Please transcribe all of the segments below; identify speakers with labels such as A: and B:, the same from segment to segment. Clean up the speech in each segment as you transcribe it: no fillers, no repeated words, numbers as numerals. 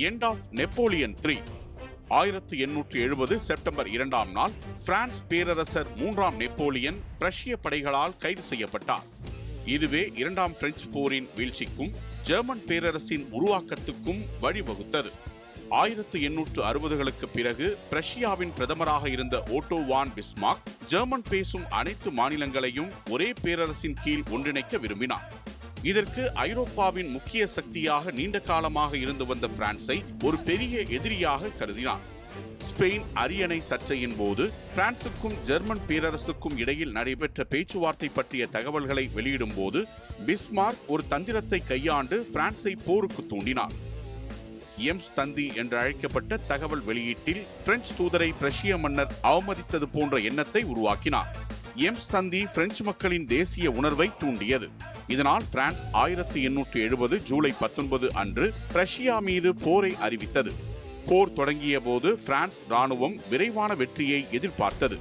A: End of Napoleon III. 1870 September 2ஆம் நாள் France பேரரசர் 3ஆம் நெப்போலியன் பிரஷ்ய படைகளால் கைது செய்யப்பட்டார். இதுவே இரண்டாம் பிரெஞ்சு போரின் வீழ்ச்சிக்கும் ஜெர்மன் பேரரசின் உருவாக்கத்துக்கும் வழிவகுத்தது. 1860களுக்கு பிறகு பிரஷ்யாவின் பிரதமராக இருந்த ஓட்டோ வான் பிஸ்மார்க் ஜெர்மன் பேசும் அனைத்து மாநிலங்களையும் ஒரே பேரரசின் கீழ் ஒன்றிணைக்க விரும்பினார். இதற்கு ஐரோப்பாவின் முக்கிய சக்தியாக நீண்ட காலமாக இருந்து வந்த பிரான்சை ஒரு பெரிய எதிரியாக கருதினார். ஸ்பெயின் அரியணை சர்ச்சையின் போது பிரான்சுக்கும் ஜெர்மன் பேரரசுக்கும் இடையில் நடைபெற்ற பேச்சுவார்த்தை பற்றிய தகவல்களை வெளியிடும் போது பிஸ்மார்க் ஒரு தந்திரத்தை கையாண்டு பிரான்சை போருக்கு தூண்டினார். எம்ஸ் தந்தி என்று அழைக்கப்பட்ட தகவல் வெளியீட்டில் பிரெஞ்சு தூதரை பிரஷ்ய மன்னர் அவமதித்தது போன்ற எண்ணத்தை உருவாக்கினார். எம்ஸ் தந்தி பிரெஞ்சு மக்களின் தேசிய உணர்வை தூண்டியது. இதனால் பிரான்ஸ் 1870 ஜூலை 19 அன்று பிரஷ்யா மீது போரை அறிவித்தது. போர் தொடங்கிய போது பிரான்ஸ் ராணுவம் விரைவான வெற்றியை எதிர்பார்த்தது.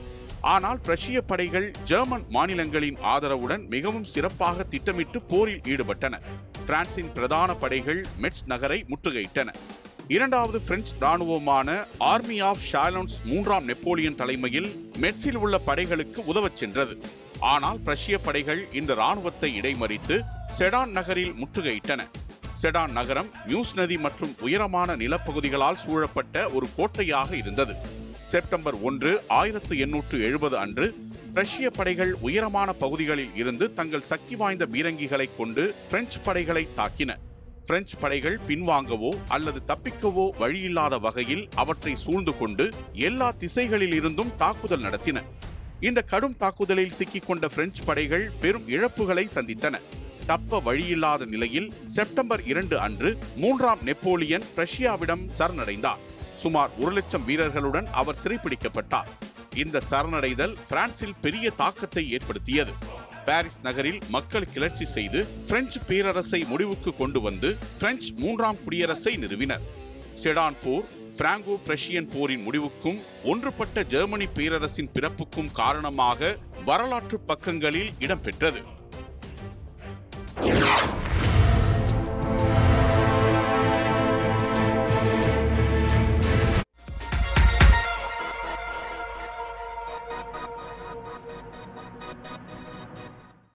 A: ஆனால் பிரஷ்ய படைகள் ஜெர்மன் மாநிலங்களின் ஆதரவுடன் மிகவும் சிறப்பாக திட்டமிட்டு போரில் ஈடுபட்டன. பிரான்சின் பிரதான படைகள் மெட்ஸ் நகரை முற்றுகையிட்டன. இரண்டாவது பிரெஞ்சு ராணுவமான ஆர்மி ஆஃப் ஷாலோன்ஸ் 3ஆம் நெப்போலியன் தலைமையில் மெட்ஸில் உள்ள படைகளுக்கு உதவச் சென்றது. ஆனால் பிரஷ்ய படைகள் இந்த ராணுவத்தை இடைமறித்து செடான் நகரில் முற்றுகையிட்டன. செடான் நகரம் மியூஸ் நதி மற்றும் உயரமான நிலப்பகுதிகளால் சூழப்பட்ட ஒரு கோட்டையாக இருந்தது. செப்டம்பர் 1, 1870 அன்று ரஷ்ய படைகள் உயரமான பகுதிகளில் இருந்து தங்கள் சக்தி வாய்ந்த பீரங்கிகளை கொண்டு பிரெஞ்சு படைகளை தாக்கின. பிரெஞ்சு படைகள் பின்வாங்கவோ அல்லது தப்பிக்கவோ வழியில்லாத வகையில் அவற்றை சூழ்ந்து கொண்டு எல்லா திசைகளில் இருந்தும் தாக்குதல் நடத்தின. இந்த கடும் தாக்குதலில் சிக்கிக்கொண்ட பிரெஞ்சு படைகள் பெரும் இழப்புகளை சந்தித்தன. தப்ப வழியில்லாத நிலையில் செப்டம்பர் 2 அன்று 3ஆம் நெப்போலியன் பிரஷ்யாவிடம் சரணடைந்தார். சுமார் 1,00,000 வீரர்களுடன் அவர் சிறைப்பிடிக்கப்பட்டார். இந்த சரணடைதல் பிரான்சில் பெரிய தாக்கத்தை ஏற்படுத்தியது. பாரிஸ் நகரில் மக்கள் கிளர்ச்சி செய்து பிரெஞ்சு பேரரசை முடிவுக்கு கொண்டு வந்து பிரெஞ்சு 3ஆம் குடியரசை நிறுவினர். செடான் போர் பிராங்கோ பிரஷியன் போரின் முடிவுக்கும் ஒன்றுபட்ட ஜெர்மனி பேரரசின் பிறப்புக்கும் காரணமாக வரலாற்று பக்கங்களில் இடம்பெற்றது.